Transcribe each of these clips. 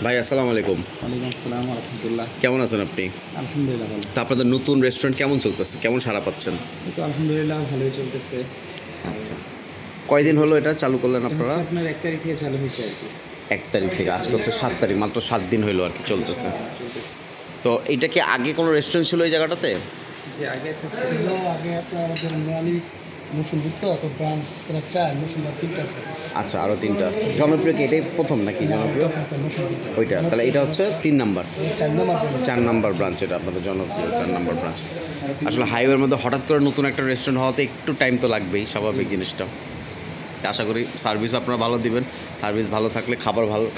ভাই আসসালামু আলাইকুম। ওয়ালাইকুম আসসালাম রহমতুল্লাহ। কেমন আছেন আপনি? আলহামদুলিল্লাহ ভালো। তা আপনাদের নতুন রেস্টুরেন্ট কেমন চলতেছে, কেমন সাড়া পাচ্ছেন? এই তো আলহামদুলিল্লাহ ভালোই চলতেছে। আচ্ছা, কয়দিন হলো এটা চালু করলেন এটা আপনারা? হচ্ছে আপনার 1 তারিখ থেকে চালু হয়েছে আর কি। 1 তারিখ থেকে, আজকে হচ্ছে 7 তারিখ, মাত্র 7 দিন হইলো আর কি চলতেছে। চলতেছে। তো এইটা কি আগে কোনো রেস্টুরেন্ট ছিল এই জায়গাটাতে? যে আগে একটা ছিল, আগে আপনার আমাদের নোয়ালি মুসুলপুর তো ব্রাঞ্চ প্রায় 4, মুসুলপুর 3টা আছে। আচ্ছা, আরও 3টা আছে। জনপ্রিয় কি এটাই প্রথম নাকি জনপ্রিয়? ওইটা তাহলে এটা হচ্ছে 3 নাম্বার, 4 নম্বর ব্রাঞ্চ। 4 নাম্বার ব্রাঞ্চ এটা আপনাদের জনপ্রিয় 4 নাম্বার ব্রাঞ্চ। আসলে হাইওয়ের মধ্যে হঠাৎ করে নতুন একটা রেস্টুরেন্ট হওয়াতে একটু টাইম তো লাগবেই, স্বাভাবিক জিনিসটা। আশা করি সার্ভিস আপনারা ভালো দিবেন। সার্ভিস ভালো থাকলে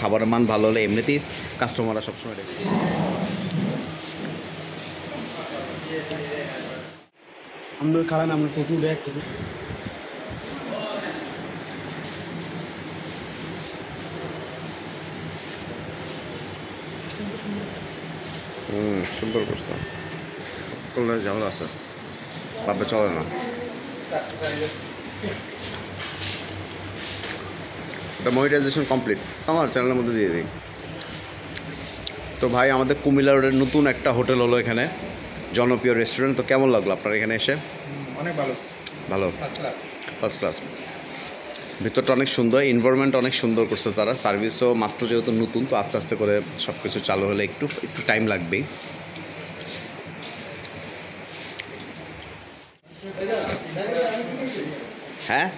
খাবারের মান ভালো হলে এমনিতেই কাস্টমাররা সবসময় দেখে। আমরা কারণ আমরা ফটো দেখ সুন্দর করছে, করলে ঝামেলা আছে, ভাবে চলে না। এটা মনিটাইজেশন কমপ্লিট, আমার চ্যানেলের মধ্যে দিয়ে দিই। তো ভাই, আমাদের কুমিল্লা রোডের নতুন একটা হোটেল হলো এখানে, জনপ্রিয় রেস্টুরেন্ট। তো কেমন লাগলো আপনার এখানে এসে? অনেক ভালো, ভালো, ফার্স্ট ক্লাস। First class. ভিতরটা অনেক সুন্দর, এনভায়রনমেন্ট অনেক সুন্দর করছে তারা। সার্ভিসও মাত্র যেহেতু নতুন, তো আস্তে আস্তে করে সব কিছু চালু হলে একটু একটু টাইম লাগবেই। হ্যাঁ,